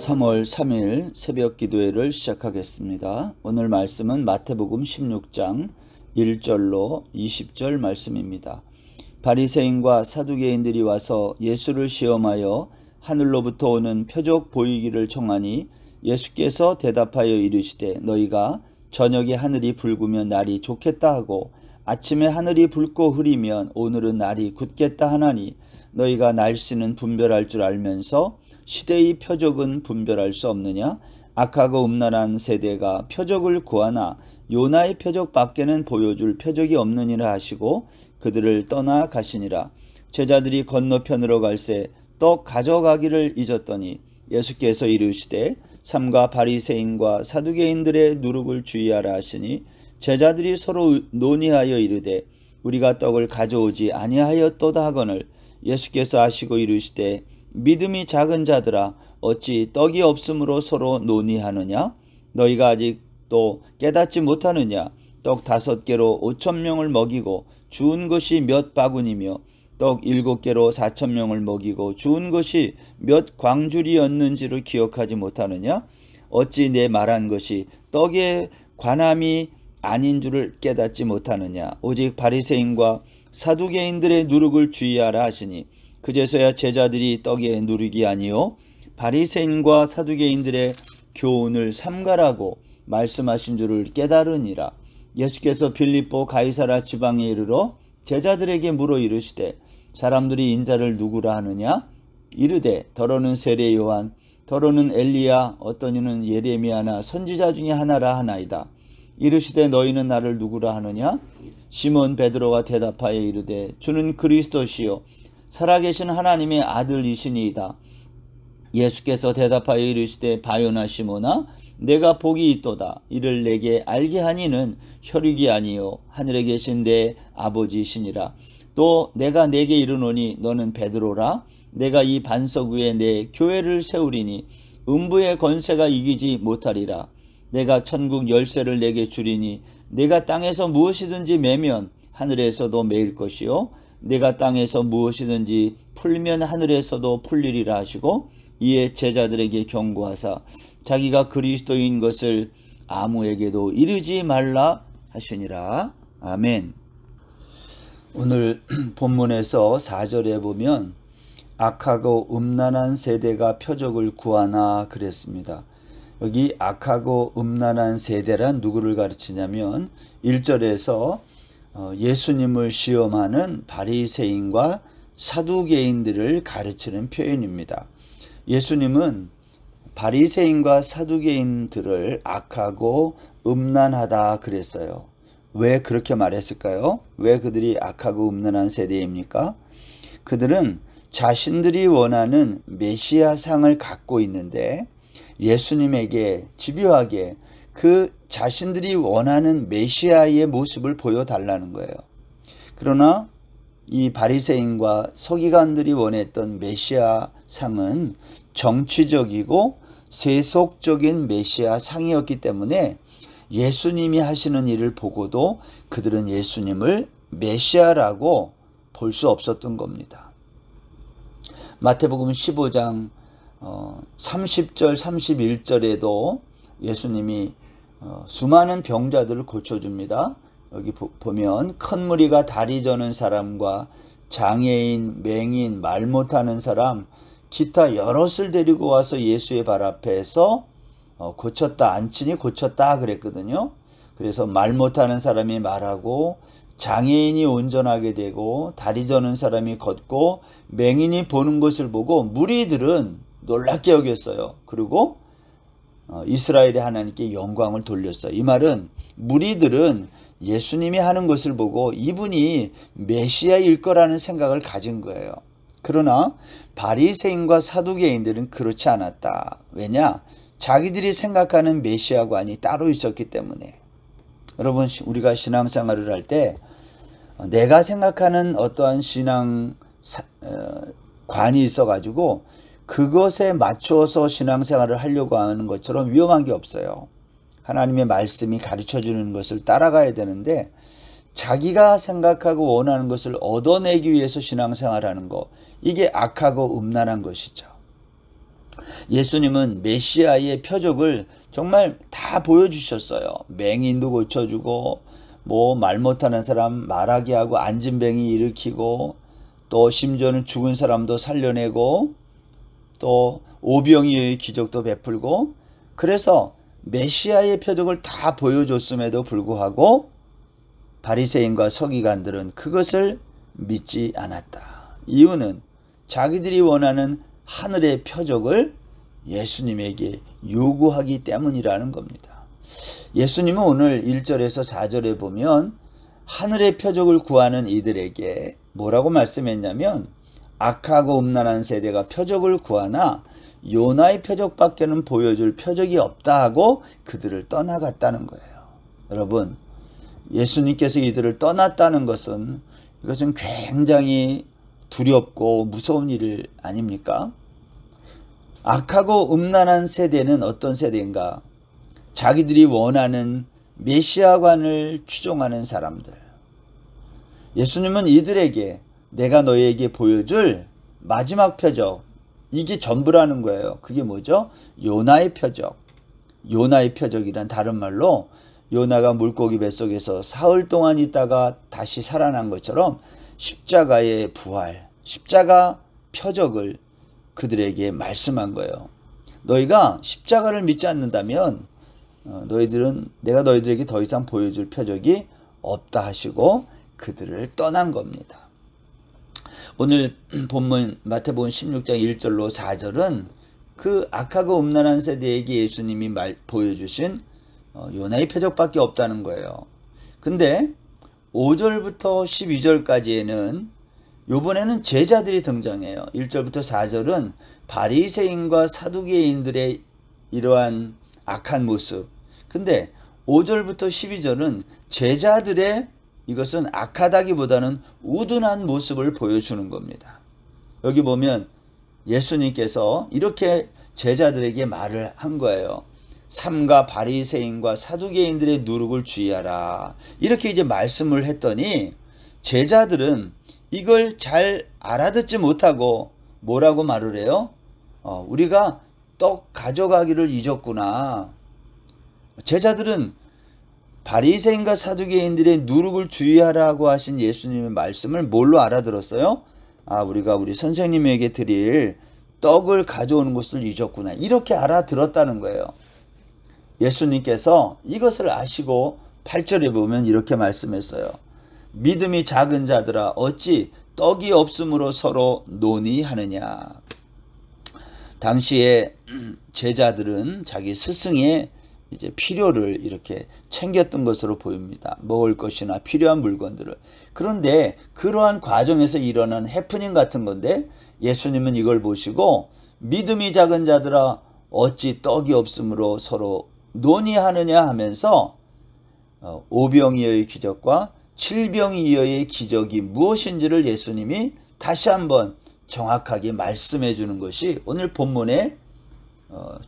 3월 3일 새벽 기도회를 시작하겠습니다. 오늘 말씀은 마태복음 16장 1절로 20절 말씀입니다. 바리새인과 사두개인들이 와서 예수를 시험하여 하늘로부터 오는 표적 보이기를 청하니 예수께서 대답하여 이르시되 너희가 저녁에 하늘이 붉으면 날이 좋겠다 하고 아침에 하늘이 붉고 흐리면 오늘은 날이 굳겠다 하나니 너희가 날씨는 분별할 줄 알면서 시대의 표적은 분별할 수 없느냐? 악하고 음란한 세대가 표적을 구하나 요나의 표적 밖에는 보여줄 표적이 없느니라 하시고 그들을 떠나 가시니라. 제자들이 건너편으로 갈새 떡 가져가기를 잊었더니 예수께서 이르시되 삼가 바리새인과 사두개인들의 누룩을 주의하라 하시니 제자들이 서로 논의하여 이르되 우리가 떡을 가져오지 아니하였도다 하거늘 예수께서 하시고 이르시되 믿음이 작은 자들아 어찌 떡이 없으므로 서로 논의하느냐? 너희가 아직도 깨닫지 못하느냐? 떡 5개로 5,000명을 먹이고 주운 것이 몇 바구니며 떡 7개로 4,000명을 먹이고 주운 것이 몇 광줄이었는지를 기억하지 못하느냐? 어찌 내 말한 것이 떡에 관함이 아닌 줄을 깨닫지 못하느냐? 오직 바리새인과 사두개인들의 누룩을 주의하라 하시니 그제서야 제자들이 떡의 누룩이 아니요 바리새인과 사두개인들의 교훈을 삼가라고 말씀하신 줄을 깨달으니라. 예수께서 빌립보 가이사랴 지방에 이르러 제자들에게 물어 이르시되 사람들이 인자를 누구라 하느냐? 이르되 더러는 세례 요한, 더러는 엘리야, 어떤 이는 예레미야나 선지자 중에 하나라 하나이다. 이르시되 너희는 나를 누구라 하느냐? 시몬 베드로가 대답하여 이르되 주는 그리스도시요 살아계신 하나님의 아들이시니이다. 예수께서 대답하여 이르시되 바요나 시몬아 내가 복이 있도다. 이를 내게 알게 하니는 혈육이 아니요 하늘에 계신 내 아버지시니라. 또 내가 내게 이르노니 너는 베드로라. 내가 이 반석 위에 내 교회를 세우리니 음부의 권세가 이기지 못하리라. 내가 천국 열쇠를 내게 주리니 내가 땅에서 무엇이든지 매면 하늘에서도 매일 것이요 내가 땅에서 무엇이든지 풀면 하늘에서도 풀리리라 하시고 이에 제자들에게 경고하사 자기가 그리스도인 것을 아무에게도 이르지 말라 하시니라. 아멘. 오늘 본문에서 4절에 보면 악하고 음란한 세대가 표적을 구하나 그랬습니다. 여기 악하고 음란한 세대란 누구를 가르치냐면 1절에서 예수님을 시험하는 바리새인과 사두개인들을 가르치는 표현입니다. 예수님은 바리새인과 사두개인들을 악하고 음란하다 그랬어요. 왜 그렇게 말했을까요? 왜 그들이 악하고 음란한 세대입니까? 그들은 자신들이 원하는 메시아상을 갖고 있는데 예수님에게 집요하게 그 자신들이 원하는 메시아의 모습을 보여달라는 거예요. 그러나 이 바리새인과 서기관들이 원했던 메시아 상은 정치적이고 세속적인 메시아 상이었기 때문에 예수님이 하시는 일을 보고도 그들은 예수님을 메시아라고 볼 수 없었던 겁니다. 마태복음 15장 30절 31절에도 예수님이 수많은 병자들을 고쳐줍니다. 여기 보면 큰 무리가 다리 저는 사람과 장애인, 맹인, 말 못하는 사람 기타 여럿을 데리고 와서 예수의 발 앞에서 고쳤다. 안친이 고쳤다 그랬거든요. 그래서 말 못하는 사람이 말하고 장애인이 운전하게 되고 다리 저는 사람이 걷고 맹인이 보는 것을 보고 무리들은 놀랍게 여겼어요. 그리고 이스라엘의 하나님께 영광을 돌렸어요. 이 말은 무리들은 예수님이 하는 것을 보고 이분이 메시아일 거라는 생각을 가진 거예요. 그러나 바리새인과 사두개인들은 그렇지 않았다. 왜냐? 자기들이 생각하는 메시아관이 따로 있었기 때문에. 여러분, 우리가 신앙생활을 할 때 내가 생각하는 어떠한 신앙관이 있어가지고 그것에 맞춰서 신앙생활을 하려고 하는 것처럼 위험한 게 없어요. 하나님의 말씀이 가르쳐주는 것을 따라가야 되는데 자기가 생각하고 원하는 것을 얻어내기 위해서 신앙생활하는 거, 이게 악하고 음란한 것이죠. 예수님은 메시아의 표적을 정말 다 보여주셨어요. 맹인도 고쳐주고 뭐 말 못하는 사람 말하게 하고 앉은 뱅이 일으키고 또 심지어는 죽은 사람도 살려내고 또 오병이어의 기적도 베풀고 그래서 메시아의 표적을 다 보여줬음에도 불구하고 바리새인과 서기관들은 그것을 믿지 않았다. 이유는 자기들이 원하는 하늘의 표적을 예수님에게 요구하기 때문이라는 겁니다. 예수님은 오늘 1절에서 4절에 보면 하늘의 표적을 구하는 이들에게 뭐라고 말씀했냐면 악하고 음란한 세대가 표적을 구하나 요나의 표적밖에는 보여줄 표적이 없다 하고 그들을 떠나갔다는 거예요. 여러분, 예수님께서 이들을 떠났다는 것은 이것은 굉장히 두렵고 무서운 일 아닙니까? 악하고 음란한 세대는 어떤 세대인가? 자기들이 원하는 메시아관을 추종하는 사람들. 예수님은 이들에게 내가 너희에게 보여줄 마지막 표적, 이게 전부라는 거예요. 그게 뭐죠? 요나의 표적. 요나의 표적이란 다른 말로 요나가 물고기 뱃속에서 사흘 동안 있다가 다시 살아난 것처럼 십자가의 부활, 십자가 표적을 그들에게 말씀한 거예요. 너희가 십자가를 믿지 않는다면 너희들은 내가 너희들에게 더 이상 보여줄 표적이 없다 하시고 그들을 떠난 겁니다. 오늘 본문 마태복음 16장 1절로 4절은 그 악하고 음란한 세대에게 예수님이 보여주신 요나의 표적밖에 없다는 거예요. 근데 5절부터 12절까지에는 요번에는 제자들이 등장해요. 1절부터 4절은 바리새인과 사두개인들의 이러한 악한 모습. 근데 5절부터 12절은 제자들의 이것은 악하다기보다는 우둔한 모습을 보여주는 겁니다. 여기 보면 예수님께서 이렇게 제자들에게 말을 한 거예요. 삼가 바리새인과 사두개인들의 누룩을 주의하라. 이렇게 이제 말씀을 했더니 제자들은 이걸 잘 알아듣지 못하고 뭐라고 말을 해요? 우리가 떡 가져가기를 잊었구나. 제자들은 바리새인과 사두개인들의 누룩을 주의하라고 하신 예수님의 말씀을 뭘로 알아들었어요? 우리가 우리 선생님에게 드릴 떡을 가져오는 것을 잊었구나. 이렇게 알아들었다는 거예요. 예수님께서 이것을 아시고 8절에 보면 이렇게 말씀했어요. 믿음이 작은 자들아 어찌 떡이 없으므로 서로 논의하느냐. 당시에 제자들은 자기 스승의 이제 필요를 이렇게 챙겼던 것으로 보입니다. 먹을 것이나 필요한 물건들을. 그런데 그러한 과정에서 일어난 해프닝 같은 건데 예수님은 이걸 보시고 믿음이 작은 자들아 어찌 떡이 없으므로 서로 논의하느냐 하면서 오병이어의 기적과 칠병이어의 기적이 무엇인지를 예수님이 다시 한번 정확하게 말씀해 주는 것이 오늘 본문의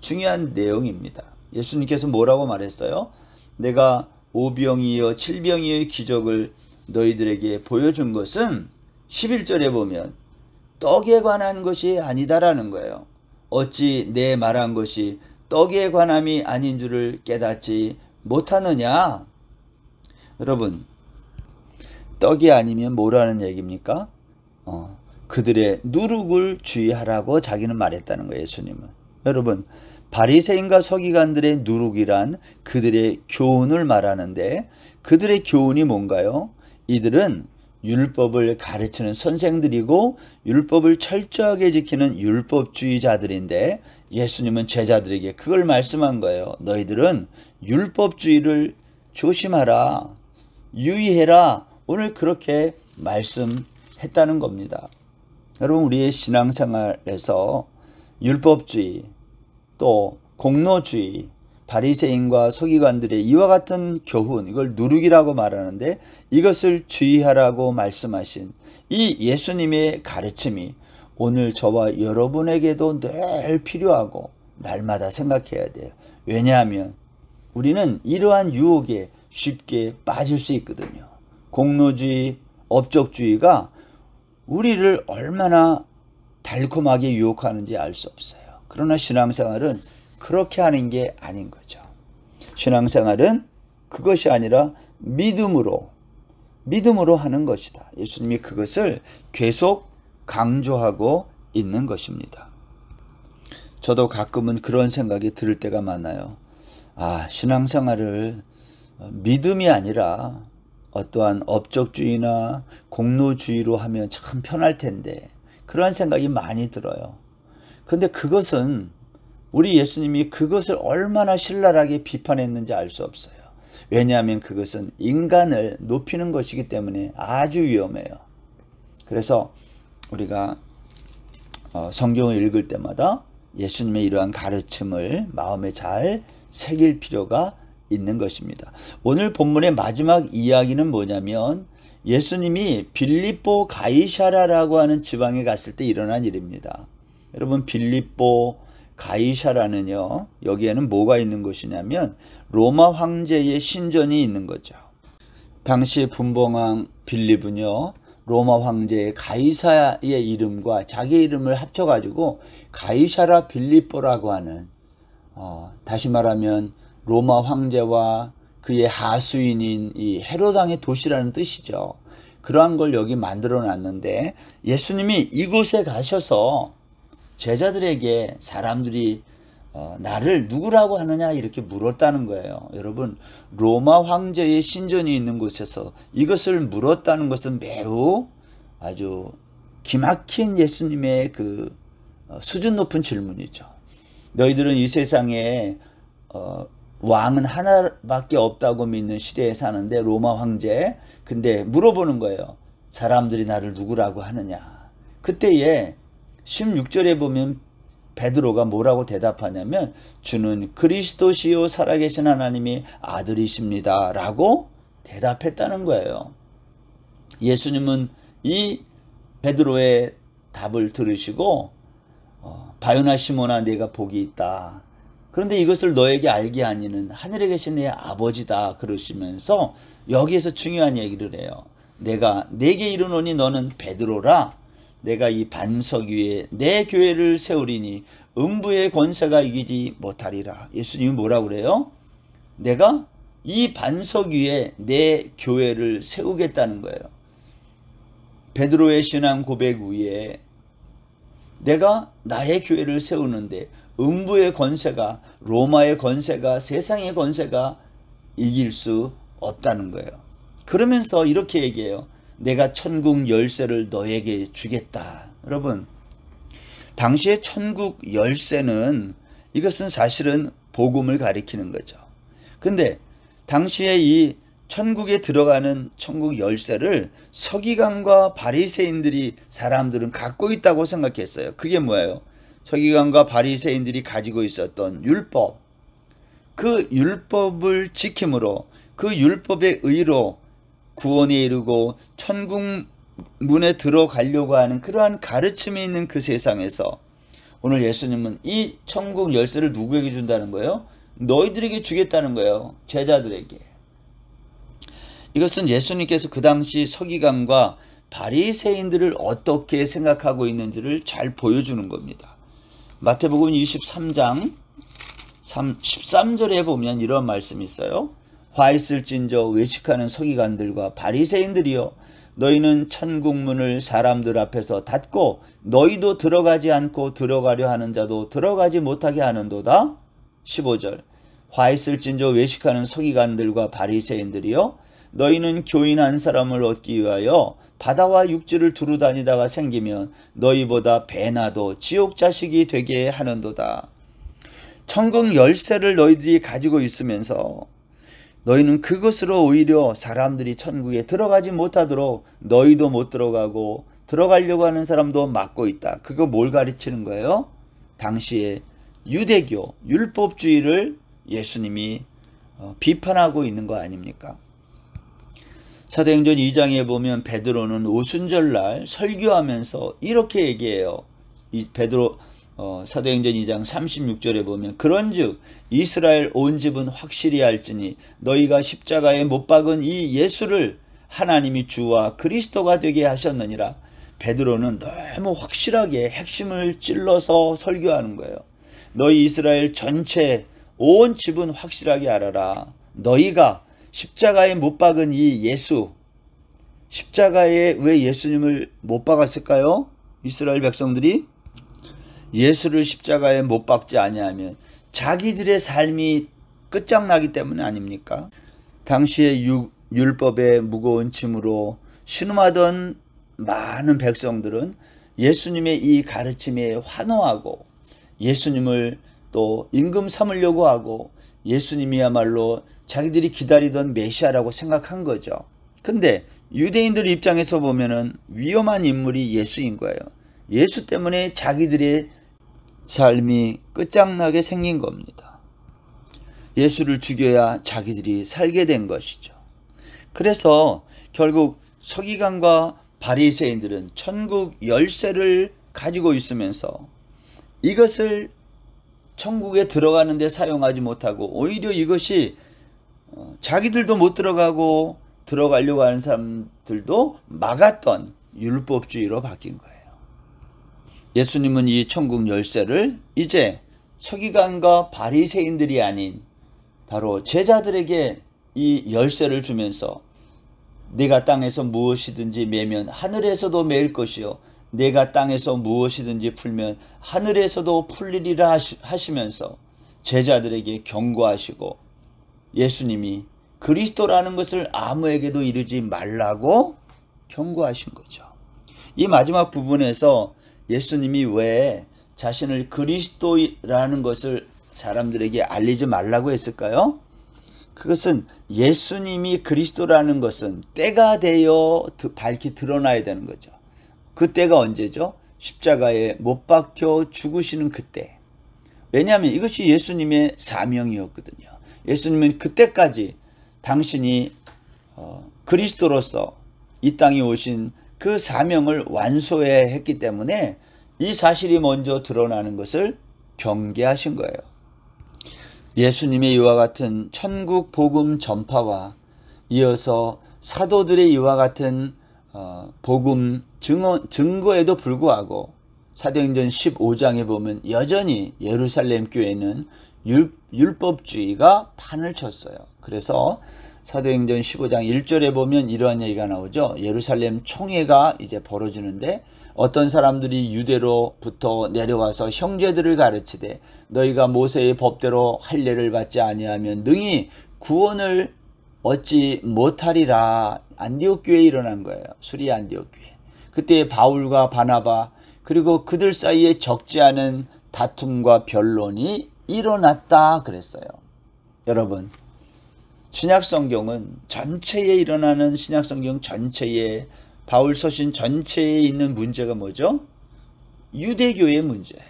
중요한 내용입니다. 예수님께서 뭐라고 말했어요? 내가 오병이어 칠병이어의 기적을 너희들에게 보여준 것은 11절에 보면 떡에 관한 것이 아니다라는 거예요. 어찌 내 말한 것이 떡에 관함이 아닌 줄을 깨닫지 못하느냐? 여러분, 떡이 아니면 뭐라는 얘기입니까? 그들의 누룩을 주의하라고 자기는 말했다는 거예요. 예수님은. 여러분, 바리새인과 서기관들의 누룩이란 그들의 교훈을 말하는데 그들의 교훈이 뭔가요? 이들은 율법을 가르치는 선생들이고 율법을 철저하게 지키는 율법주의자들인데 예수님은 제자들에게 그걸 말씀한 거예요. 너희들은 율법주의를 조심하라. 유의해라. 오늘 그렇게 말씀했다는 겁니다. 여러분, 우리의 신앙생활에서 율법주의 또 공로주의, 바리새인과 서기관들의 이와 같은 교훈, 이걸 누룩이라고 말하는데 이것을 주의하라고 말씀하신 이 예수님의 가르침이 오늘 저와 여러분에게도 늘 필요하고 날마다 생각해야 돼요. 왜냐하면 우리는 이러한 유혹에 쉽게 빠질 수 있거든요. 공로주의, 업적주의가 우리를 얼마나 달콤하게 유혹하는지 알 수 없어요. 그러나 신앙생활은 그렇게 하는 게 아닌 거죠. 신앙생활은 그것이 아니라 믿음으로 하는 것이다. 예수님이 그것을 계속 강조하고 있는 것입니다. 저도 가끔은 그런 생각이 들 때가 많아요. 신앙생활을 믿음이 아니라 어떠한 업적주의나 공로주의로 하면 참 편할 텐데, 그런 생각이 많이 들어요. 근데 그것은 우리 예수님이 그것을 얼마나 신랄하게 비판했는지 알 수 없어요. 왜냐하면 그것은 인간을 높이는 것이기 때문에 아주 위험해요. 그래서 우리가 성경을 읽을 때마다 예수님의 이러한 가르침을 마음에 잘 새길 필요가 있는 것입니다. 오늘 본문의 마지막 이야기는 뭐냐면 예수님이 빌립보 가이사라라고 하는 지방에 갔을 때 일어난 일입니다. 여러분, 빌립보 가이사라는요, 여기에는 뭐가 있는 곳이냐면 로마 황제의 신전이 있는 거죠. 당시 분봉왕 빌립은요, 로마 황제의 가이사의 이름과 자기 이름을 합쳐가지고 가이사라 빌립보라고 하는, 다시 말하면 로마 황제와 그의 하수인인 이 헤로당의 도시라는 뜻이죠. 그러한 걸 여기 만들어 놨는데, 예수님이 이곳에 가셔서 제자들에게 사람들이 나를 누구라고 하느냐 이렇게 물었다는 거예요. 여러분, 로마 황제의 신전이 있는 곳에서 이것을 물었다는 것은 매우 아주 기막힌 예수님의 그 수준 높은 질문이죠. 너희들은 이 세상에 왕은 하나밖에 없다고 믿는 시대에 사는데, 로마 황제, 근데 물어보는 거예요. 사람들이 나를 누구라고 하느냐. 그때에 16절에 보면 베드로가 뭐라고 대답하냐면 주는 그리스도시요 살아계신 하나님의 아들이십니다 라고 대답했다는 거예요. 예수님은 이 베드로의 답을 들으시고 바요나 시몬아, 내가 복이 있다. 그런데 이것을 너에게 알게 하니는 하늘에 계신 내 아버지다 그러시면서 여기에서 중요한 얘기를 해요. 내가 네게 이르노니 너는 베드로라. 내가 이 반석 위에 내 교회를 세우리니 음부의 권세가 이기지 못하리라. 예수님이 뭐라고 그래요? 내가 이 반석 위에 내 교회를 세우겠다는 거예요. 베드로의 신앙 고백 위에 내가 나의 교회를 세우는데 음부의 권세가, 로마의 권세가, 세상의 권세가 이길 수 없다는 거예요. 그러면서 이렇게 얘기해요. 내가 천국 열쇠를 너에게 주겠다. 여러분, 당시의 천국 열쇠는, 이것은 사실은 복음을 가리키는 거죠. 근데 당시에 이 천국에 들어가는 천국 열쇠를 서기관과 바리새인들이, 사람들은 갖고 있다고 생각했어요. 그게 뭐예요? 서기관과 바리새인들이 가지고 있었던 율법, 그 율법을 지킴으로, 그 율법의 의로 구원에 이르고 천국 문에 들어가려고 하는 그러한 가르침이 있는 그 세상에서 오늘 예수님은 이 천국 열쇠를 누구에게 준다는 거예요? 너희들에게 주겠다는 거예요. 제자들에게. 이것은 예수님께서 그 당시 서기관과 바리새인들을 어떻게 생각하고 있는지를 잘 보여주는 겁니다. 마태복음 23장 13절에 보면 이런 말씀이 있어요. 화 있을진저 외식하는 서기관들과 바리새인들이여, 너희는 천국문을 사람들 앞에서 닫고 너희도 들어가지 않고 들어가려 하는 자도 들어가지 못하게 하는도다. 15절 화 있을진저 외식하는 서기관들과 바리새인들이여, 너희는 교인 한 사람을 얻기 위하여 바다와 육지를 두루 다니다가 생기면 너희보다 배나도 지옥 자식이 되게 하는도다. 천국 열쇠를 너희들이 가지고 있으면서 너희는 그것으로 오히려 사람들이 천국에 들어가지 못하도록 너희도 못 들어가고 들어가려고 하는 사람도 막고 있다. 그거 뭘 가르치는 거예요? 당시에 유대교, 율법주의를 예수님이 비판하고 있는 거 아닙니까? 사도행전 2장에 보면 베드로는 오순절날 설교하면서 이렇게 얘기해요. 이 베드로 사도행전 2장 36절에 보면 그런즉 이스라엘 온 집은 확실히 알지니 너희가 십자가에 못 박은 이 예수를 하나님이 주와 그리스도가 되게 하셨느니라. 베드로는 너무 확실하게 핵심을 찔러서 설교하는 거예요. 너희 이스라엘 전체 온 집은 확실하게 알아라. 너희가 십자가에 못 박은 이 예수, 십자가에 왜 예수님을 못 박았을까요? 이스라엘 백성들이 예수를 십자가에 못 박지 아니하면 자기들의 삶이 끝장나기 때문 아닙니까? 당시의 율법의 무거운 짐으로 신음하던 많은 백성들은 예수님의 이 가르침에 환호하고 예수님을 또 임금 삼으려고 하고 예수님이야말로 자기들이 기다리던 메시아라고 생각한 거죠. 근데 유대인들 입장에서 보면은 위험한 인물이 예수인 거예요. 예수 때문에 자기들의 삶이 끝장나게 생긴 겁니다. 예수를 죽여야 자기들이 살게 된 것이죠. 그래서 결국 서기관과 바리새인들은 천국 열쇠를 가지고 있으면서 이것을 천국에 들어가는 데 사용하지 못하고 오히려 이것이 자기들도 못 들어가고 들어가려고 하는 사람들도 막았던 율법주의로 바뀐 거예요. 예수님은 이 천국 열쇠를 이제 서기관과 바리새인들이 아닌 바로 제자들에게 이 열쇠를 주면서 내가 땅에서 무엇이든지 매면 하늘에서도 매일 것이요 내가 땅에서 무엇이든지 풀면 하늘에서도 풀리리라 하시면서 제자들에게 경고하시고 예수님이 그리스도라는 것을 아무에게도 이르지 말라고 경고하신 거죠. 이 마지막 부분에서 예수님이 왜 자신을 그리스도라는 것을 사람들에게 알리지 말라고 했을까요? 그것은 예수님이 그리스도라는 것은 때가 되어 밝히 드러나야 되는 거죠. 그 때가 언제죠? 십자가에 못 박혀 죽으시는 그때. 왜냐하면 이것이 예수님의 사명이었거든요. 예수님은 그때까지 당신이 그리스도로서 이 땅에 오신 그 사명을 완수해야 했기 때문에 이 사실이 먼저 드러나는 것을 경계하신 거예요. 예수님의 이와 같은 천국 복음 전파와 이어서 사도들의 이와 같은 복음 증거에도 불구하고 사도행전 15장에 보면 여전히 예루살렘 교회는 율법주의가 판을 쳤어요. 그래서 사도행전 15장 1절에 보면 이러한 얘기가 나오죠. 예루살렘 총회가 이제 벌어지는데 어떤 사람들이 유대로부터 내려와서 형제들을 가르치되 너희가 모세의 법대로 할례를 받지 아니하면 능히 구원을 얻지 못하리라. 안디옥 교회에 일어난 거예요. 수리 안디옥 교회. 그때 바울과 바나바 그리고 그들 사이에 적지 않은 다툼과 변론이 일어났다 그랬어요. 여러분, 신약성경은 전체에 일어나는 신약성경 전체에 바울 서신 전체에 있는 문제가 뭐죠? 유대교의 문제예요.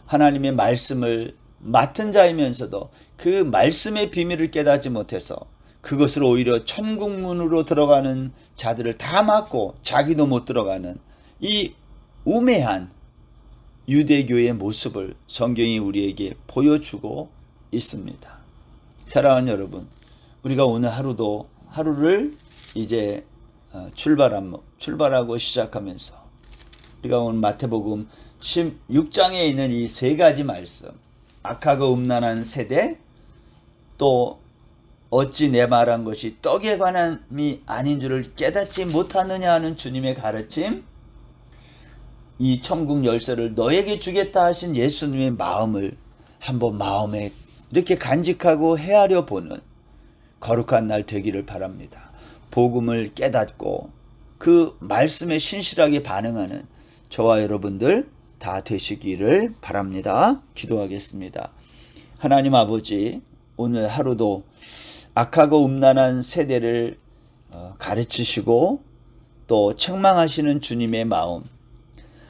하나님의 말씀을 맡은 자이면서도 그 말씀의 비밀을 깨닫지 못해서 그것을 오히려 천국문으로 들어가는 자들을 다 막고 자기도 못 들어가는 이 우매한 유대교의 모습을 성경이 우리에게 보여주고 있습니다. 사랑하는 여러분, 우리가 오늘 하루를 이제 출발하고 시작하면서 우리가 오늘 마태복음 16장에 있는 이 세 가지 말씀, 악하고 음란한 세대, 또 어찌 내 말한 것이 떡에 관함이 아닌 줄을 깨닫지 못하느냐 하는 주님의 가르침, 이 천국 열쇠를 너에게 주겠다 하신 예수님의 마음을 한번 마음에 이렇게 간직하고 헤아려 보는 거룩한 날 되기를 바랍니다. 복음을 깨닫고 그 말씀에 신실하게 반응하는 저와 여러분들 다 되시기를 바랍니다. 기도하겠습니다. 하나님 아버지, 오늘 하루도 악하고 음란한 세대를 가르치시고 또 책망하시는 주님의 마음,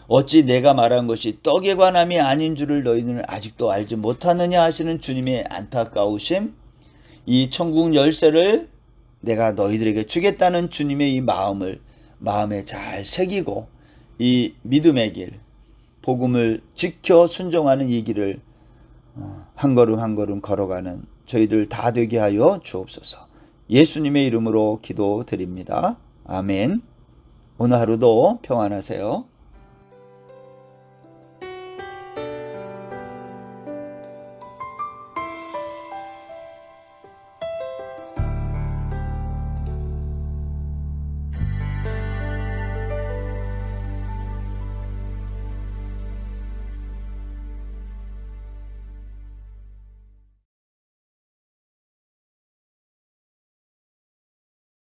어찌 내가 말한 것이 떡에 관함이 아닌 줄을 너희는 아직도 알지 못하느냐 하시는 주님의 안타까우심, 이 천국 열쇠를 내가 너희들에게 주겠다는 주님의 이 마음을 마음에 잘 새기고 이 믿음의 길, 복음을 지켜 순종하는 이 길을 한 걸음 한 걸음 걸어가는 저희들 다 되게 하여 주옵소서. 예수님의 이름으로 기도드립니다. 아멘. 오늘 하루도 평안하세요.